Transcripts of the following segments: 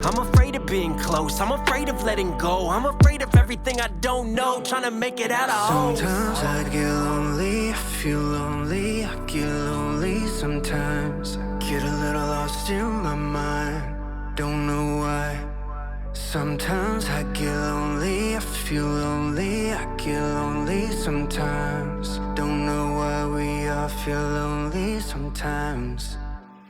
I'm afraid of being close, I'm afraid of letting go, I'm afraid of everything I don't know, trying to make it out of home. Sometimes I get lonely, I feel lonely, I get lonely sometimes. I get a little lost in my mind, don't know why. Sometimes I get lonely, I feel lonely, I get lonely sometimes. Don't know why we all feel lonely sometimes.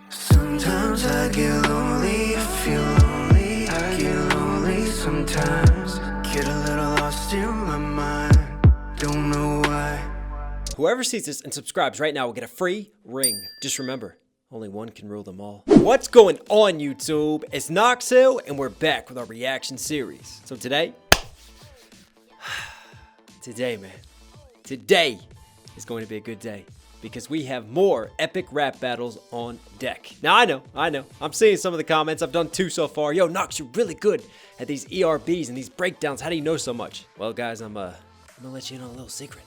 Sometimes I get lonely, I feel lonely, I get lonely sometimes. Get a little lost in my mind, don't know why. Whoever sees this and subscribes right now will get a free ring. Just remember, only one can rule them all. What's going on, YouTube? It's Knox Hill, and we're back with our reaction series. So today, man, today is going to be a good day because we have more epic rap battles on deck. Now, I know. I'm seeing some of the comments. I've done 2 so far. Yo, Knox, you're really good at these ERBs and these breakdowns. How do you know so much? Well, guys, I'm gonna let you in on a little secret,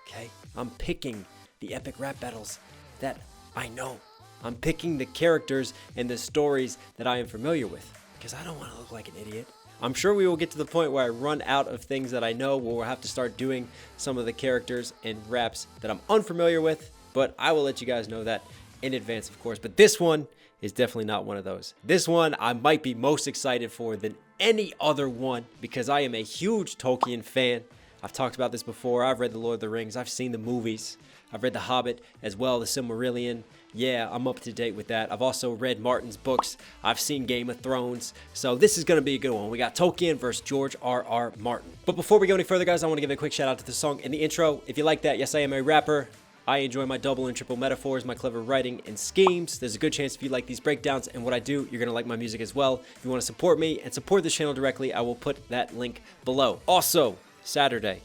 okay? I'm picking the epic rap battles that I know. I'm picking the characters and the stories that I am familiar with because I don't want to look like an idiot. I'm sure we will get to the point where I run out of things that I know, where we'll have to start doing some of the characters and raps that I'm unfamiliar with, but I will let you guys know that in advance, of course. But this one is definitely not one of those. This one I might be most excited for than any other one because I am a huge Tolkien fan. I've talked about this before. I've read The Lord of the Rings. I've seen the movies. I've read The Hobbit as well, The Silmarillion. Yeah, I'm up to date with that. I've also read Martin's books. I've seen Game of Thrones. So this is going to be a good one. We got Tolkien versus J.R.R. Martin. But before we go any further, guys, I want to give a quick shout out to the song in the intro. If you like that, yes, I am a rapper. I enjoy my double and triple metaphors, my clever writing and schemes. There's a good chance if you like these breakdowns and what I do, you're going to like my music as well. If you want to support me and support this channel directly, I will put that link below. Also, Saturday,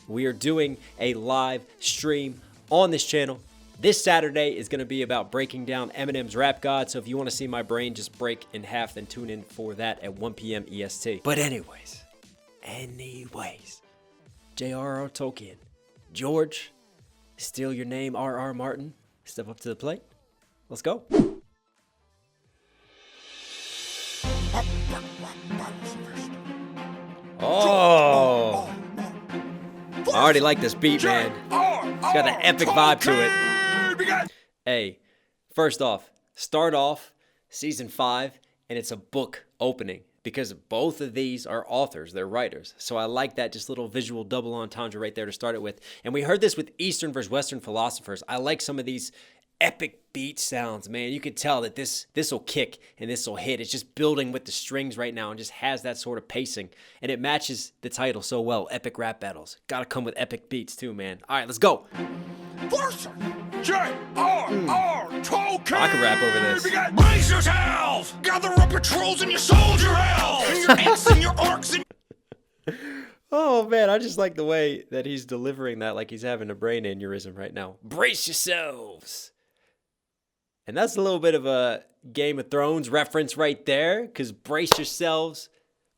we are doing a live stream on this channel. This Saturday is going to be about breaking down Eminem's Rap God. So if you want to see my brain just break in half, then tune in for that at 1 p.m. EST. But anyways, J.R.R. Tolkien, George, steal your name, R.R. Martin. Step up to the plate. Let's go. Oh, I already like this beat, man. It's got an epic vibe to it. Hey, first off, start off season 5, and it's a book opening because both of these are authors, they're writers. So I like that just little visual double entendre right there to start it with. And we heard this with Eastern versus Western philosophers. I like some of these epic beat sounds, man. You could tell that this will kick and this will hit. It's just building with the strings right now and just has that sort of pacing. And it matches the title so well, Epic Rap Battles. Gotta come with epic beats too, man. All right, let's go. J.R.R. Tolkien! I can rap over this. Brace yourself! Gather up your trolls and your soldier elves! And your ants and your orcs and... Oh, man, I just like the way that he's delivering that like he's having a brain aneurysm right now. Brace yourselves! And that's a little bit of a Game of Thrones reference right there, because brace yourselves,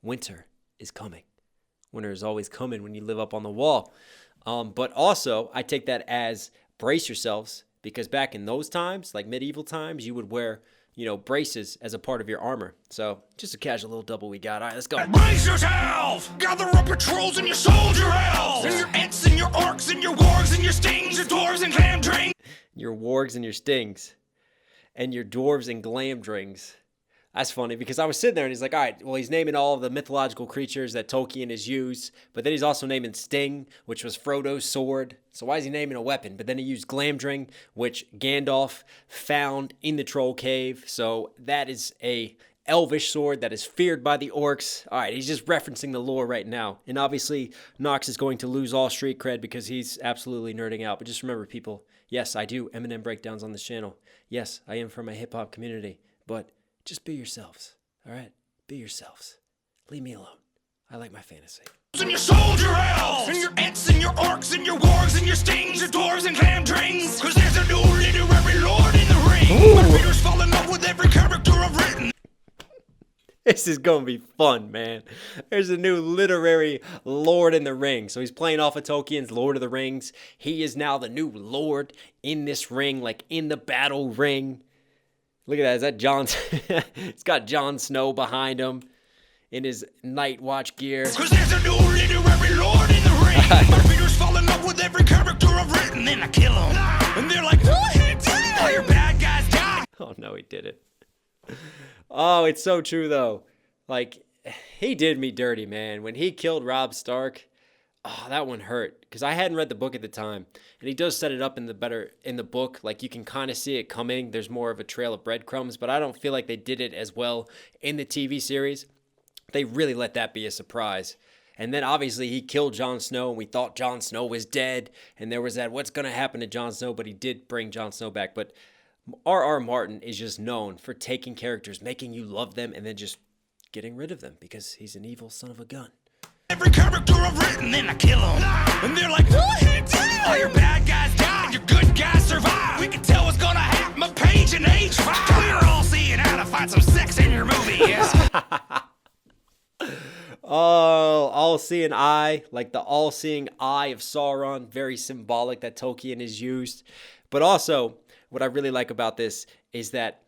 winter is coming. Winter is always coming when you live up on the wall. But also, I take that as brace yourselves, because back in those times, like medieval times, you would wear, braces as a part of your armor. So, just a casual little double we got. All right, let's go. Brace yourself! Gather up your trolls and your soldier elves! And your ants and your orcs and your wargs and your stings, your dwarves and glamdrings! Your wargs and your stings. And your dwarves and glamdrings. That's funny because I was sitting there and he's like, all right, well, he's naming all of the mythological creatures that Tolkien has used, but then he's also naming Sting, which was Frodo's sword. So why is he naming a weapon? But then he used Glamdring, which Gandalf found in the troll cave. So that is a elvish sword that is feared by the orcs. All right, he's just referencing the lore right now. And obviously, Knox is going to lose all street cred because he's absolutely nerding out. But just remember, people, yes, I do Eminem breakdowns on this channel. Yes, I am from a hip-hop community, but just be yourselves, all right? Be yourselves. Leave me alone. I like my fantasy. And your soldier elves! And your ants and your orcs and your wargs and your stings, your dwarves and glamdrings! Cause there's a new literary lord in the ring! My readers fall in love with every character I've written! This is going to be fun, man. There's a new literary lord in the ring. So he's playing off of Tolkien's Lord of the Rings. He is now the new lord in this ring, like in the battle ring. Look at that. Is that Jon? It's got Jon Snow behind him in his night watch gear. Cause there's a new literary lord in the ring. My readers fall in love with every character I've written. Then I kill them. And they're like, oh, he did. All your bad guys die. Oh, no, he didn't. Oh, it's so true, though. Like, he did me dirty, man. When he killed Robb Stark, oh, that one hurt. Because I hadn't read the book at the time. And he does set it up in the book. Like, you can kind of see it coming. There's more of a trail of breadcrumbs. But I don't feel like they did it as well in the TV series. They really let that be a surprise. And then obviously he killed Jon Snow, and we thought Jon Snow was dead. And there was that, what's going to happen to Jon Snow? But he did bring Jon Snow back. But R.R. Martin is just known for taking characters, making you love them, and then just getting rid of them because he's an evil son of a gun. Every character I've written, then I kill them. And they're like, oh, he did. All your bad guys die, your good guys survive. We can tell what's going to happen a page in age 5. We're all seeing how to find some sex in your movie, yes. Oh, all-seeing eye, like the all-seeing eye of Sauron, very symbolic that Tolkien has used. But also, what I really like about this is that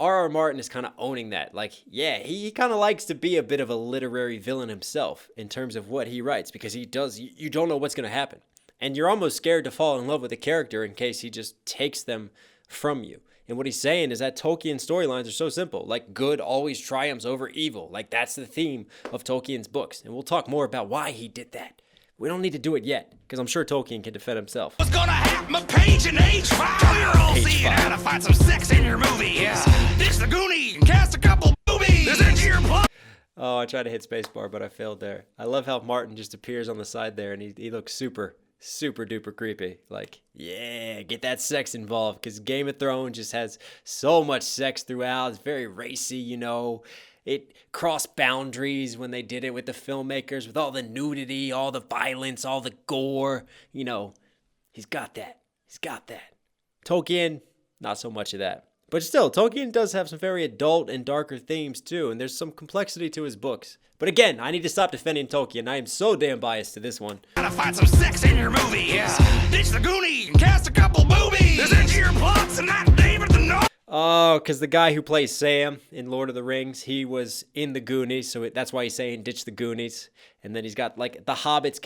R.R. Martin is kind of owning that. Like, yeah, he kind of likes to be a bit of a literary villain himself in terms of what he writes, because he does, you don't know what's going to happen. And you're almost scared to fall in love with a character in case he just takes them from you. And what he's saying is that Tolkien's storylines are so simple. Like, good always triumphs over evil. Like, that's the theme of Tolkien's books. And we'll talk more about why he did that. We don't need to do it yet, because I'm sure Tolkien can defend himself. What's gonna happen a page in age 5? We're all seeing how to find some sex in your movie, yes. Ditch the Goonie and cast a couple boobies. There's into your plot. Oh, I tried to hit spacebar, but I failed there. I love how Martin just appears on the side there, and he looks super duper creepy. Like, yeah, get that sex involved, because Game of Thrones just has so much sex throughout. It's very racy, you know. It crossed boundaries when they did it with the filmmakers, with all the nudity, all the violence, all the gore. You know, he's got that. Tolkien, not so much of that. But still, Tolkien does have some very adult and darker themes too, and there's some complexity to his books. But again, I need to stop defending Tolkien. I am so damn biased to this one. Gotta find some sex in your movie, yes. Ditch the Goonie and cast a couple boobies. There's into your plots and not David the Gnome. Oh, because the guy who plays Sam in Lord of the Rings, he was in the Goonies, so that's why he's saying ditch the Goonies. And then he's got, like, the Hobbits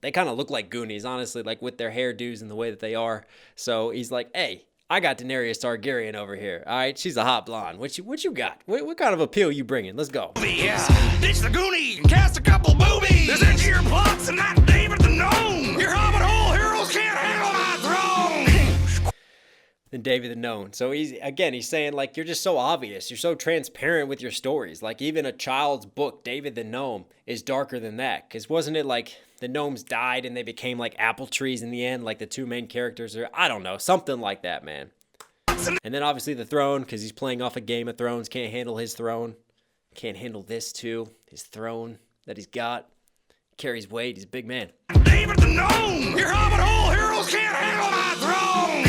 they kind of look like Goonies, honestly, like with their hairdos and the way that they are. So he's like, hey, I got Daenerys Targaryen over here, all right? She's a hot blonde. What you got? What kind of appeal you bringing? Let's go. Yeah. Ditch the Goonie and cast a couple boobies. There's into your plots and not David the Gnome. Your Hobbit hole heroes can't handle my throne. Than David the Gnome. So he's saying, like, you're just so obvious. You're so transparent with your stories. Like, even a child's book, David the Gnome, is darker than that. Because wasn't it like the gnomes died and they became like apple trees in the end? Like the two main characters, or I don't know, something like that, man. And then obviously the throne, because he's playing off a Game of Thrones. Can't handle his throne. Can't handle this too. His throne that he's got. Carries weight. He's a big man. David the Gnome! Your Hobbit hole heroes can't handle my throne!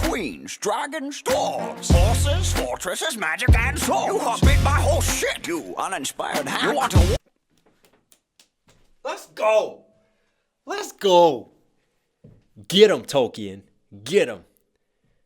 Queens, dragons, dwarves, horses, fortresses, magic, and swords. You hobbit my whole shit, you uninspired hack. You want to... Let's go! Get him, Tolkien. Get him.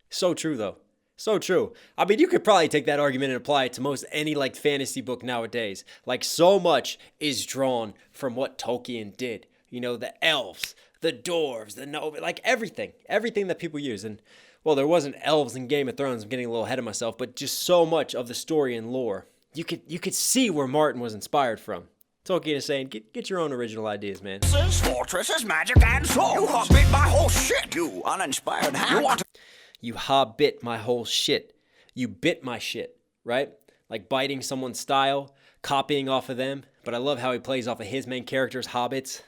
So true, though. So true. I mean, you could probably take that argument and apply it to most any, like, fantasy book nowadays. Like, so much is drawn from what Tolkien did. You know, the elves, the dwarves, the nobles, like, everything that people use. And, well, there wasn't elves in Game of Thrones. I'm getting a little ahead of myself, but just so much of the story and lore. You could see where Martin was inspired from. Tolkien is saying, get your own original ideas, man. Fortresses, magic, and swords. You hobbit my whole shit, you uninspired hack. You hobbit my whole shit. You bit my shit, right? Like biting someone's style, copying off of them. But I love how he plays off of his main characters, hobbits.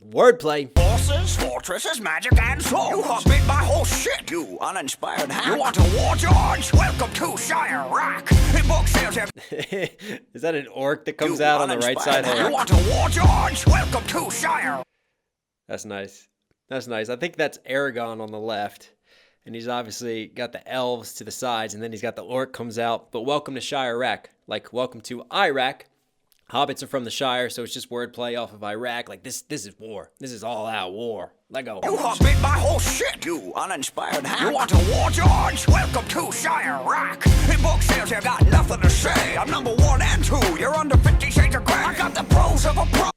Wordplay. Horses, fortresses, magic, and swords. You hobbit my whole shit, you uninspired hack. You want to war, George? Welcome to J.R.R. In book sales have... Is that an orc that comes out on the right side? You want to war, George? Welcome to J.R.R. That's nice. I think that's Aragorn on the left. And he's obviously got the elves to the sides, and then he's got the orc comes out. But welcome to J.R.R. Like, welcome to Iraq. Hobbits are from the Shire, so it's just wordplay off of Iraq. Like, this is war. This is all out war. Let go. You have been my whole shit, you uninspired hack. You want a war, George? Welcome to J.R.R. In book sales, you got nothing to say. I'm number 1 and 2. You're under 50 Shades of Grey. I got the pros of a pro.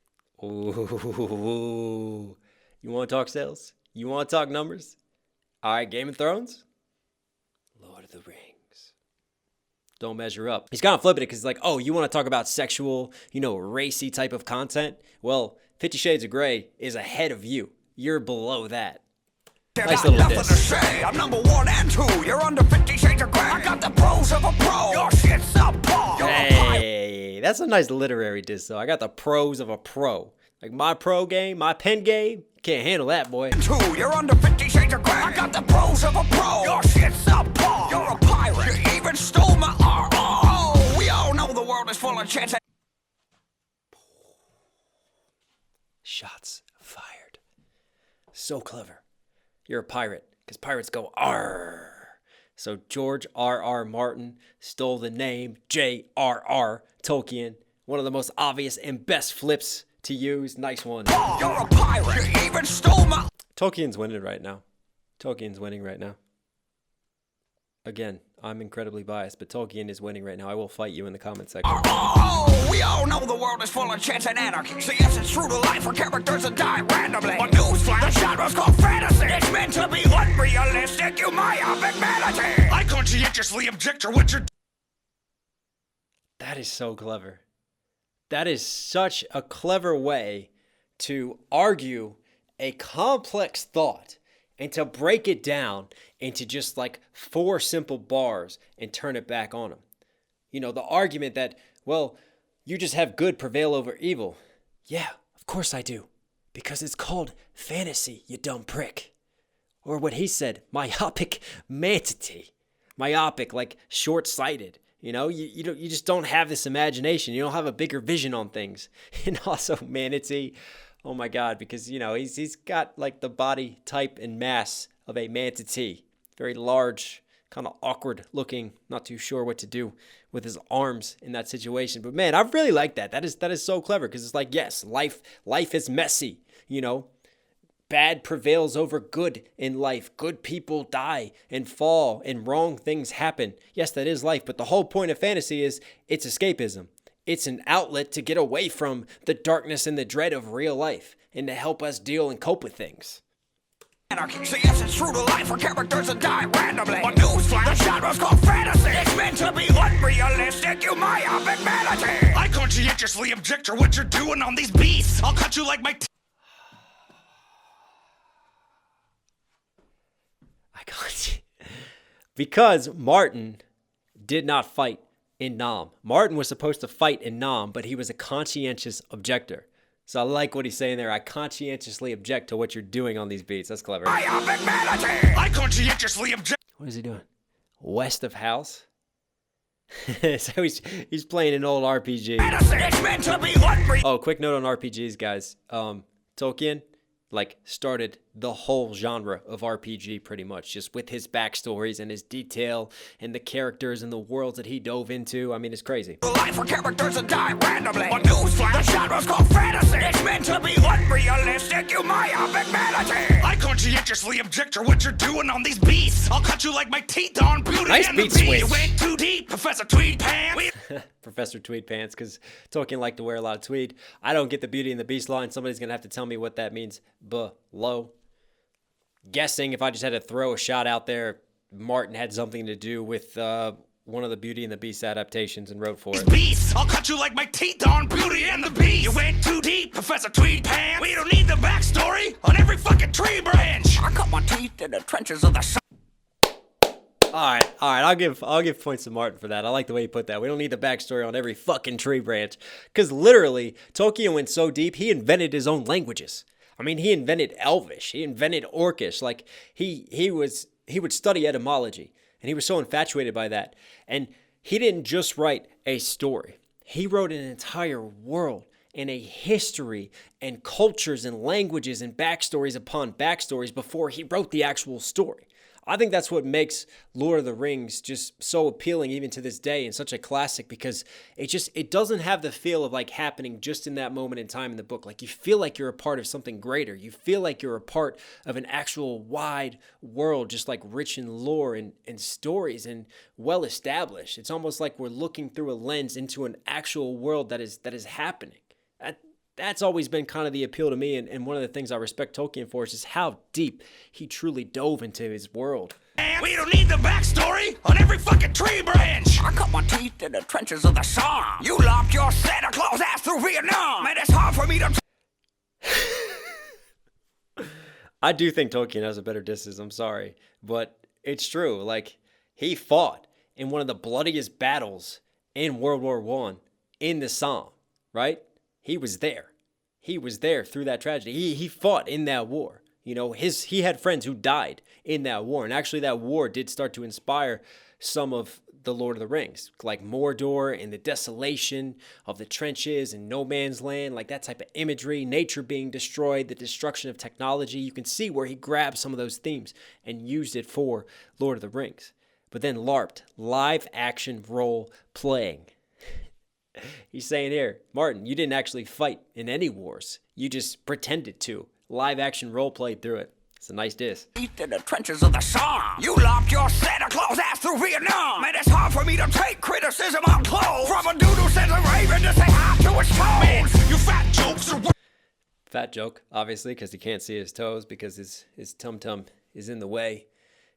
Ooh. You want to talk sales? You want to talk numbers? All right, Game of Thrones? Lord of the Rings. Don't measure up. He's kind of flipping it because he's like, oh, you want to talk about sexual, racy type of content? Well, 50 Shades of Grey is ahead of you. You're below that. Nice little diss. I'm number 1 and 2. You're under 50 Shades of Grey. I got the pros of a pro. Your shit's subpar. Hey, that's a nice literary diss, though. I got the pros of a pro. Like my pro game, my pen game, can't handle that, boy. 2. You're under 50 Shades of Grey. I got the pros of a pro. Your shit's subpar. You're a pirate. You even stole my R.R. We all know the world is full of chance. Shots fired. So clever. You're a pirate, because pirates go R. So George R.R. Martin stole the name J.R.R. Tolkien. One of the most obvious and best flips to use. Nice one. You're a pirate. You even stole my... Tolkien's winning right now. Tolkien's winning right now. Again, I'm incredibly biased, but Tolkien is winning right now. I will fight you in the comment section. Oh, we all know the world is full of chance and anarchy. So yes, it's true to life for characters that die randomly. But newsflash, the genre's called fantasy. It's meant to be unrealistic, you myopic vanity. I conscientiously object to what you're... That is so clever. That is such a clever way to argue a complex thought and to break it down into just like 4 simple bars and turn it back on them. The argument that, well, you just have good prevail over evil. Yeah, of course I do. Because it's called fantasy, you dumb prick. Or what he said, myopic manatee. Myopic, like short-sighted. You just don't have this imagination. You don't have a bigger vision on things. And also manatee, oh my God, because, he's got like the body type and mass of a manatee. Very large, kind of awkward looking, not too sure what to do with his arms in that situation. But man, I really like that. That is so clever because it's like, yes, life is messy, Bad prevails over good in life. Good people die and fall and wrong things happen. Yes, that is life, but the whole point of fantasy is it's escapism. It's an outlet to get away from the darkness and the dread of real life and to help us deal and cope with things. Anarchy. So yes, it's true to life for characters that die randomly. But newsflash, the genre's called fantasy. It's meant to be unrealistic, you myopic vanity. I conscientiously object to what you're doing on these beasts. I'll cut you like my... Because Martin did not fight in Nam. Martin was supposed to fight in Nam, but he was a conscientious objector. So I like what he's saying there. I conscientiously object to what you're doing on these beats. That's clever. I conscientiously object. What is he doing? West of House? So he's playing an old RPG. Oh, quick note on RPGs, guys. Tolkien started the whole genre of RPG pretty much, just with his backstories and his detail and the characters and the worlds that he dove into. I mean, it's crazy. Life for characters that die randomly. But newsflash, the genre's called fantasy. It's meant to be unrealistic, you myopic vanity. I conscientiously object to what you're doing on these beasts. I'll cut you like my teeth on Beauty nice and beat the Beast. switch. You went too deep, Professor Tweed Pants. Professor Tweed Pants, because Tolkien liked to wear a lot of tweed. I don't get the Beauty and the Beast line. Somebody's going to have to tell me what that means below. Guessing if I just had to throw a shot out there, Martin had something to do with one of the Beauty and the Beast adaptations and wrote for it. Beasts, I'll cut you like my teeth on Beauty and the Beast. You went too deep, Professor Tweed Pants. We don't need the backstory on every fucking tree branch. I cut my teeth in the trenches of the sun. All right. I'll give points to Martin for that. I like the way he put that. We don't need the backstory on every fucking tree branch, because literally Tolkien went so deep he invented his own languages. I mean, he invented Elvish. He invented Orcish. Like he would study etymology, and he was so infatuated by that. And he didn't just write a story. He wrote an entire world and a history and cultures and languages and backstories upon backstories before he wrote the actual story. I think that's what makes Lord of the Rings just so appealing even to this day and such a classic, because it doesn't have the feel of like happening just in that moment in time in the book. Like you feel like you're a part of something greater. You feel like you're a part of an actual wide world, just like rich in lore and stories and well established. It's almost like we're looking through a lens into an actual world that is happening. That's always been kind of the appeal to me, and one of the things I respect Tolkien for is just how deep he truly dove into his world. We don't need the backstory on every fucking tree branch. I cut my teeth in the trenches of the Somme. You lopped your Santa Claus ass through Vietnam, and it's hard for me to... I do think Tolkien has a better disses, I'm sorry, but it's true. Like, he fought in one of the bloodiest battles in World War I in the Somme, right? He was there. He was there through that tragedy. He fought in that war. You know, he had friends who died in that war. And actually that war did start to inspire some of the Lord of the Rings, like Mordor and the desolation of the trenches and no man's land, like that type of imagery, nature being destroyed, the destruction of technology. You can see where he grabbed some of those themes and used it for Lord of the Rings. But then LARPed, live action role playing. He's saying here, Martin, you didn't actually fight in any wars. You just pretended to. Live action role played through it. It's a nice diss. Teeth in the trenches of the Somme. You lopped your Santa Claus ass through Vietnam, and it's hard for me to take criticism on clothes from a dude who sends a raven to say hi to his toes. Man, your fat jokes are... Fat joke, obviously, because he can't see his toes because his tum-tum is in the way.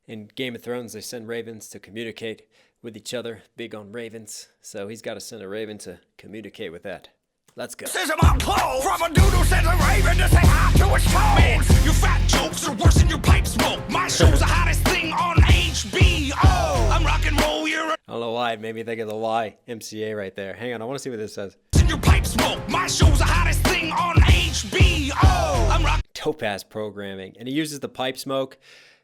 In Game of Thrones, they send ravens to communicate with each other. Big on ravens. So he's got to send a raven to communicate with that. Let's go. Criticism on clothes from a dude who sends a raven to say hi to his Man, toes. your fat jokes are worse than your pipe smoke. My show's the hottest thing on HBO. I'm rock and roll, you're I don't know why it made me think of the YMCA right there. Hang on, I want to see what this says. in your pipe smoke. My show's the hottest thing on HBO. I'm rock. Topaz programming. And he uses the pipe smoke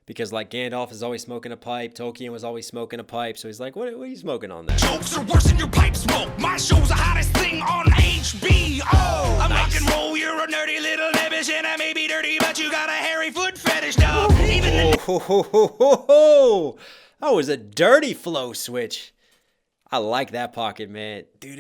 because like Gandalf is always smoking a pipe. Tolkien was always smoking a pipe. So he's like, what are you smoking on there? Jokes are worse than your pipe smoke. My show's the hottest thing on HBO. I'm rock and roll, you're a nerdy little nebbish, and I may be dirty, but you got a hairy foot fetish, dog. Even the That was a dirty flow switch. I like that pocket, man. He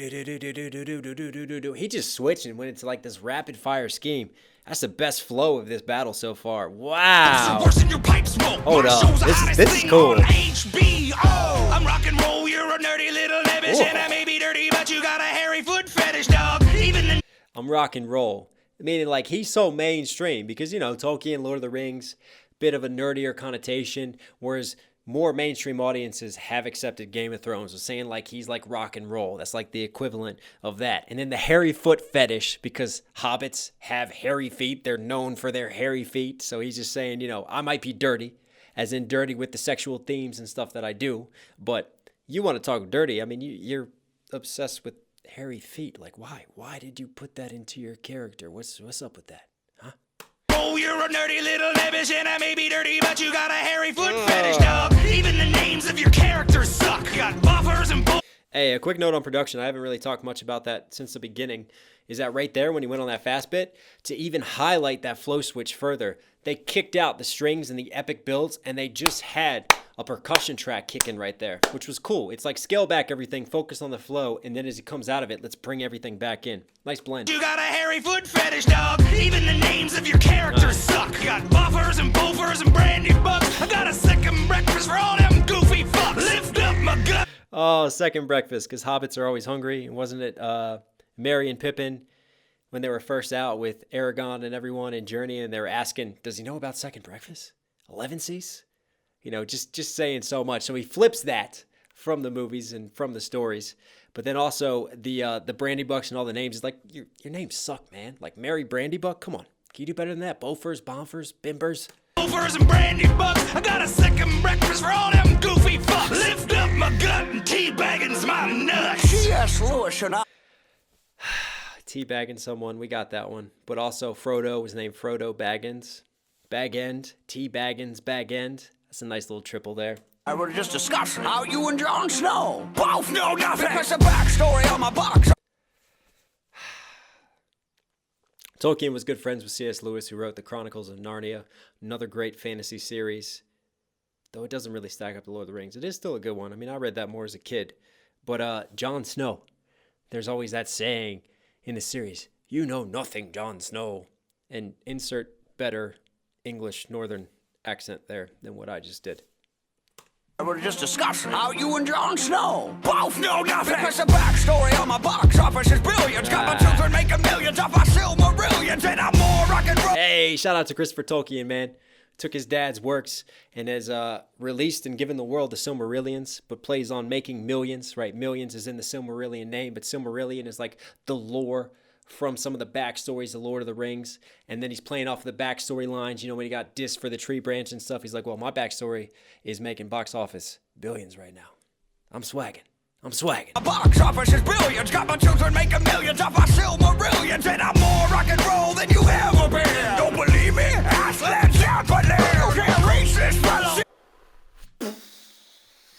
just switched and went into like this rapid fire scheme. That's the best flow of this battle so far. Wow. worse than your pipe smoke. Hold My up. show's the This hottest is thing cool. on HBO. I'm rock and roll, you're a nerdy little nebbish, and I may be dirty, but you got a hairy foot fetish, dog. Even the I'm rock and roll. Meaning like he's so mainstream because, you know, Tolkien, Lord of the Rings, bit of a nerdier connotation, whereas more mainstream audiences have accepted Game of Thrones. So saying like he's like rock and roll. That's like the equivalent of that. And then the hairy foot fetish, because hobbits have hairy feet. They're known for their hairy feet. So he's just saying, you know, I might be dirty, as in dirty with the sexual themes and stuff that I do. But you want to talk dirty. I mean, you're obsessed with hairy feet. Like, why? Why did you put that into your character? What's up with that? Oh, you're a nerdy little nebbish, and I may be dirty, but you got a hairy foot fetish, dog. Even the names of your characters suck. You got buffers and Hey, a quick note on production. I haven't really talked much about that since the beginning. Is that right there when he went on that fast bit? To even highlight that flow switch further, they kicked out the strings and the epic builds, and they just had a percussion track kicking right there, which was cool. It's like scale back everything, focus on the flow, and then as he comes out of it, let's bring everything back in. Nice blend. You got a hairy foot fetish, dog. Even the names of your characters suck. You got buffers and boofers and brandy bugs. I got a second breakfast for all them goofy fucks. Lift up my gut. Oh, second breakfast, because hobbits are always hungry. Wasn't it Merry and Pippin when they were first out with Aragorn and everyone in Journey, and they were asking, does he know about second breakfast? 11 C's? You know, just saying so much. So he flips that from the movies and from the stories. But then also the Brandy Bucks and all the names. It's like, your names suck, man. Like Mary Brandy Buck? Come on. Can you do better than that? Bofers, Bonfers, Bimbers? Boofers and brandy bugs. I got a second breakfast for all them goofy fucks. Lift up my gut and teabagging's my nuts. C.S. Lewis and I. Teabagging someone, we got that one. But also Frodo was named Frodo Baggins. Bag End, Teabaggins, Bag End. That's a nice little triple there. I were just discussing how you and Jon Snow both know nothing. That's the backstory on my box. Tolkien was good friends with C.S. Lewis, who wrote the Chronicles of Narnia, another great fantasy series. though it doesn't really stack up to Lord of the Rings. It is still a good one. I mean, I read that more as a kid. But Jon Snow, there's always that saying in the series, "You know nothing, Jon Snow." And insert better English northern accent there than what I just did. We're just discussing how you and Jon Snow both know nothing. Because the backstory on my box office is billions. Got my children making millions off my Silmarillions, and I'm more rock and roll. Hey, shout out to Christopher Tolkien, man. Took his dad's works and has released and given the world the Silmarillions, but plays on making millions, right? Millions is in the Silmarillion name, but Silmarillion is like the lore from some of the backstories of Lord of the Rings. And then he's playing off of the backstory lines. You know, when he got dissed for the tree branch and stuff, he's like, well, my backstory is making box office billions right now. I'm swagging. My box office is billions. Got my children making millions off my Silmarillions, and I'm more rock and roll than you ever been. Don't believe me? Ask Led Zeppelin. You can't reach this fellow.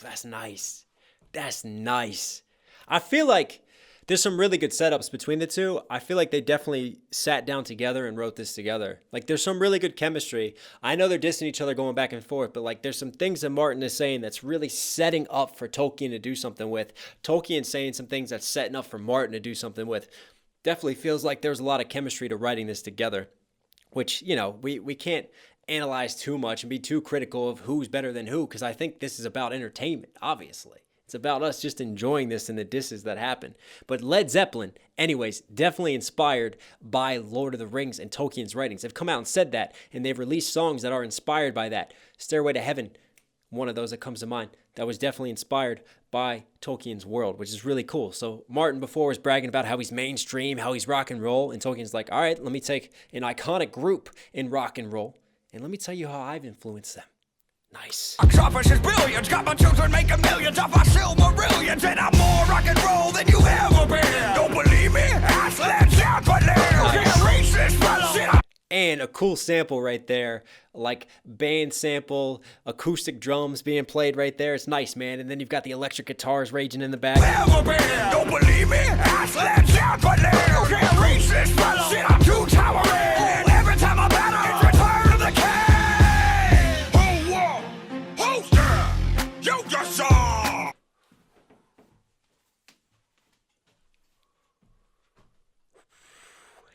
That's nice. I feel like there's some really good setups between the two. I feel like they definitely sat down together and wrote this together. Like, there's some really good chemistry. I know they're dissing each other going back and forth, but like, there's some things that Martin is saying that's really setting up for Tolkien to do something with. Tolkien saying some things that's setting up for Martin to do something with. Definitely feels like there's a lot of chemistry to writing this together, which, you know, we can't analyze too much and be too critical of who's better than who, because I think this is about entertainment, obviously. It's about us just enjoying this and the disses that happen. But Led Zeppelin, anyways, definitely inspired by Lord of the Rings and Tolkien's writings. They've come out and said that, and they've released songs that are inspired by that. Stairway to Heaven, one of those that comes to mind, that was definitely inspired by Tolkien's world, which is really cool. So Martin before was bragging about how he's mainstream, how he's rock and roll, and Tolkien's like, all right, let me take an iconic group in rock and roll, and let me tell you how I've influenced them. Nice. Box office is billions. Got my children making millions off my Silmarillions, and I'm more rock and roll than you ever been. Don't believe me? Ask Led Zeppelin. You can't reach this fellow. And a cool sample right there, like band sample, acoustic drums being played right there. It's nice, man. And then you've got the electric guitars raging in the back. Ever been. Don't believe me? Ask Led Zeppelin. You can't reach this fellow. Shit, I'm too towering. Every time I battle, it's return of the king.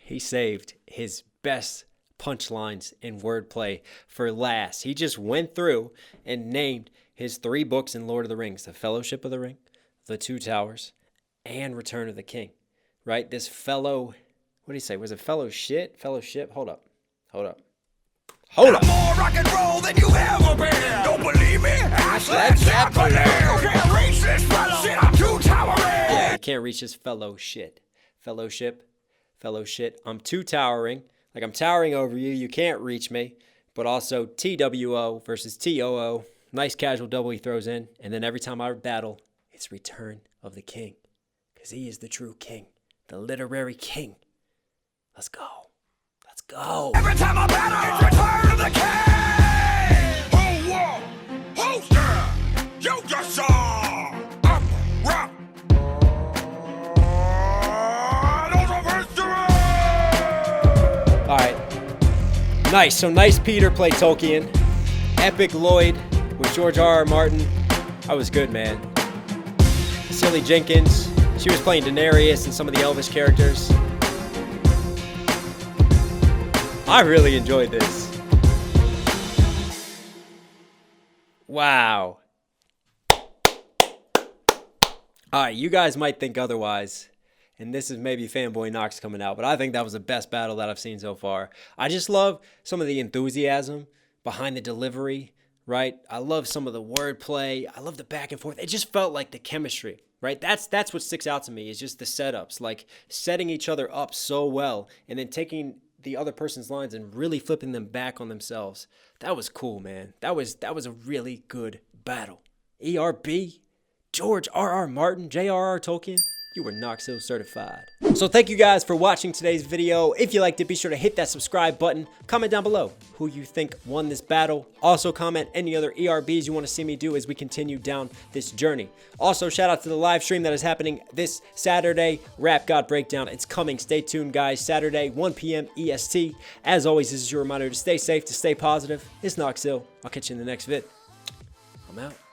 He saved his best punchlines and wordplay for last. He just went through and named his 3 books in Lord of the Rings: The Fellowship of the Ring, The Two Towers, and Return of the King. Right? This fellow, what did he say? Was it fellowship? Fellowship? Hold up. I'm more rock and roll than you ever been. Don't believe me? Ask Led Zeppelin. You can't reach this fellow. Shit, I'm too towering. Yeah, you can't reach this fellowship. Fellowship. I'm too towering. Like, I'm towering over you. You can't reach me. But also TWO versus TOO. Nice casual double he throws in. And then every time I battle, it's Return of the King. Because he is the true king. The literary king. Let's go. Every time I battle, it's Return of the King. Holster, you just saw. Up, rock. All right. Nice. So nice Peter played Tolkien. Epic Lloyd with J.R.R. Martin. That was good, man. Silly Jenkins. She was playing Daenerys and some of the Elvish characters. I really enjoyed this. Wow. All right, you guys might think otherwise, and this is maybe Fanboy Knox coming out, but I think that was the best battle that I've seen so far. I just love some of the enthusiasm behind the delivery, right? I love some of the wordplay. I love the back and forth. It just felt like the chemistry, right? That's what sticks out to me, is just the setups, like setting each other up so well and then taking the other person's lines and really flipping them back on themselves. That was cool, man. That was a really good battle. ERB, George R.R. Martin, J.R.R. Tolkien, you were Knox Hill certified. So thank you guys for watching today's video. If you liked it, be sure to hit that subscribe button. Comment down below who you think won this battle. Also comment any other ERBs you want to see me do as we continue down this journey. Also, shout out to the live stream that is happening this Saturday, Rap God Breakdown. It's coming. Stay tuned, guys. Saturday, 1 p.m. EST. As always, this is your reminder to stay safe, to stay positive. It's Knox Hill. I'll catch you in the next vid. I'm out.